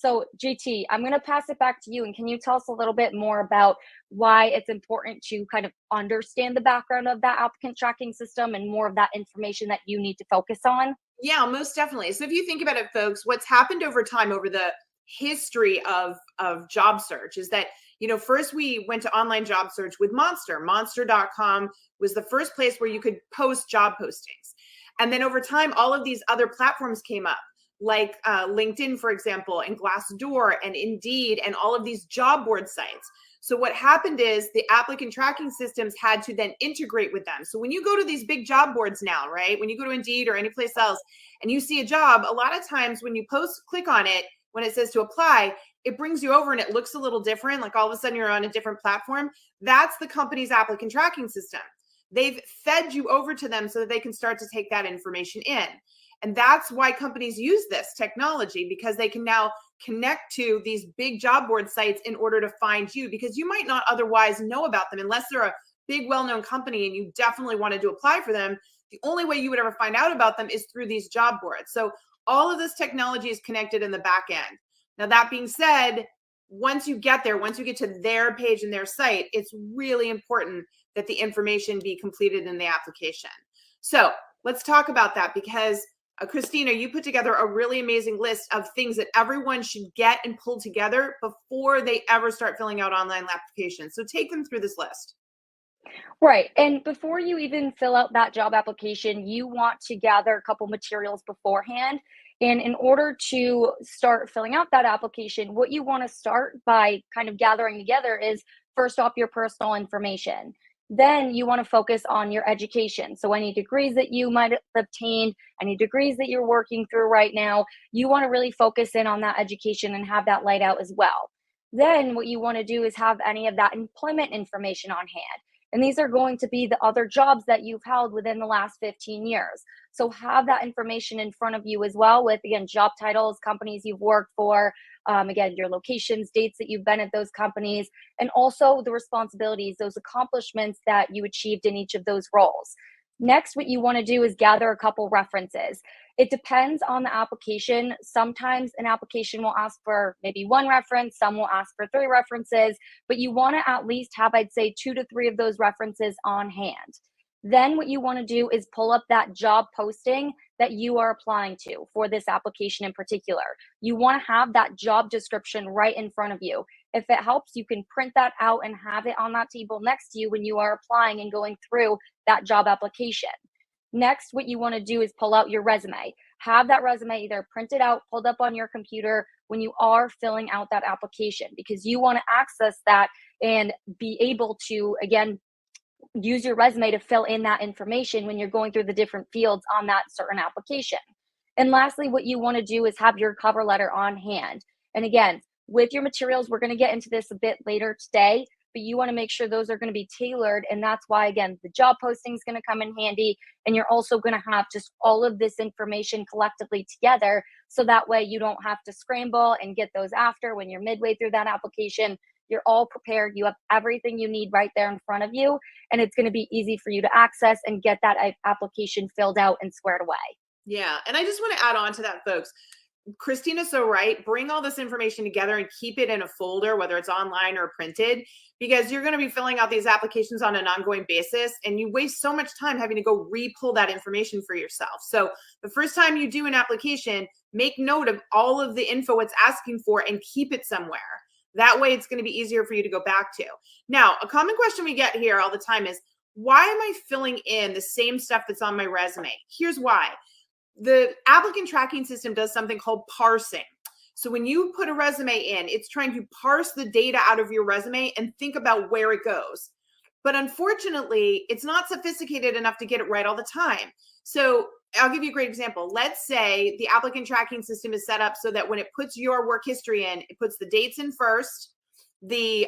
So, JT, I'm going to pass it back to you. And can you tell us a little bit more about why it's important to kind of understand the background of that applicant tracking system and more of that information that you need to focus on? Yeah, most definitely. So if you think about it, folks, what's happened over time, over the history of job search, is that, first we went to online job search with Monster.com was the first place where you could post job postings. And then over time, all of these other platforms came up, like LinkedIn, for example, and Glassdoor and Indeed, and all of these job board sites. So what happened is the applicant tracking systems had to then integrate with them. So when you go to these big job boards now, right, when you go to Indeed or any place else and you see a job, a lot of times when you click on it, when it says to apply, it brings you over and it looks a little different. Like all of a sudden you're on a different platform. That's the company's applicant tracking system. They've fed you over to them so that they can start to take that information in. And that's why companies use this technology, because they can now connect to these big job board sites in order to find you, because you might not otherwise know about them unless they're a big, well-known company and you definitely wanted to apply for them. The only way you would ever find out about them is through these job boards. So all of this technology is connected in the back end. Now, that being said, once you get there, once you get to their page and their site, it's really important that the information be completed in the application. So let's talk about that, because Christina, you put together a really amazing list of things that everyone should get and pull together before they ever start filling out online applications. So take them through this list. Right. And before you even fill out that job application, you want to gather a couple materials beforehand. And in order to start filling out that application, what you want to start by kind of gathering together is first off your personal information. Then you want to focus on your education. So, any degrees that you might have obtained, any degrees that you're working through right now, you want to really focus in on that education and have that laid out as well. Then, what you want to do is have any of that employment information on hand. And these are going to be the other jobs that you've held within the last 15 years. So have that information in front of you as well, with, again, job titles, companies you've worked for, again, your locations, dates that you've been at those companies, and also the responsibilities, those accomplishments that you achieved in each of those roles. Next, what you want to do is gather a couple references. It depends on the application. Sometimes an application will ask for maybe one reference, some will ask for three references, but you want to at least have, I'd say, 2 to 3 of those references on hand. Then what you want to do is pull up that job posting that you are applying to for this application in particular. You want to have that job description right in front of you. If it helps, you can print that out and have it on that table next to you when you are applying and going through that job application. Next, what you want to do is pull out your resume. Have that resume either printed out, pulled up on your computer when you are filling out that application, because you want to access that and be able to, again, use your resume to fill in that information when you're going through the different fields on that certain application. And lastly, what you want to do is have your cover letter on hand. And again, with your materials, we're going to get into this a bit later today, but you want to make sure those are going to be tailored. And that's why, again, the job posting is going to come in handy. And you're also going to have just all of this information collectively together. So that way you don't have to scramble and get those after when you're midway through that application. You're all prepared. You have everything you need right there in front of you. And it's going to be easy for you to access and get that application filled out and squared away. Yeah. And I just want to add on to that, folks. Christina's so right. Bring all this information together and keep it in a folder, whether it's online or printed, because you're going to be filling out these applications on an ongoing basis. And you waste so much time having to go re-pull that information for yourself. So the first time you do an application, make note of all of the info it's asking for and keep it somewhere. That way it's going to be easier for you to go back to. Now, a common question we get here all the time is, why am I filling in the same stuff that's on my resume? Here's why. The applicant tracking system does something called parsing. So when you put a resume in, it's trying to parse the data out of your resume and think about where it goes. But unfortunately, it's not sophisticated enough to get it right all the time. So I'll give you a great example. Let's say the applicant tracking system is set up so that when it puts your work history in, it puts the dates in first, the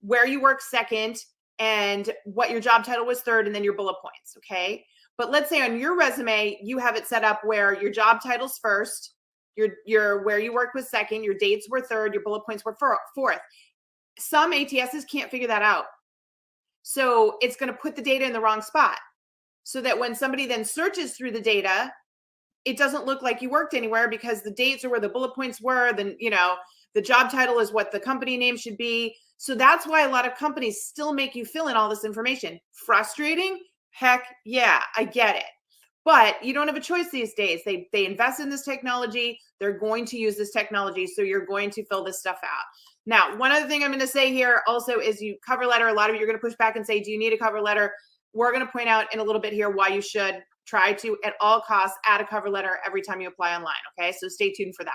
where you work second, and what your job title was third, and then your bullet points, okay? But let's say on your resume, you have it set up where your job title's first, your where you work was second, your dates were third, your bullet points were fourth. Some ATSs can't figure that out. So it's going to put the data in the wrong spot, so that when somebody then searches through the data, it doesn't look like you worked anywhere because the dates are where the bullet points were. Then, the job title is what the company name should be. So that's why a lot of companies still make you fill in all this information. Frustrating? Heck yeah, I get it. But you don't have a choice these days. They invest in this technology. They're going to use this technology. So you're going to fill this stuff out. Now, one other thing I'm going to say here also is you cover letter. A lot of you are going to push back and say, do you need a cover letter? We're going to point out in a little bit here why you should try to, at all costs, add a cover letter every time you apply online. Okay, so stay tuned for that.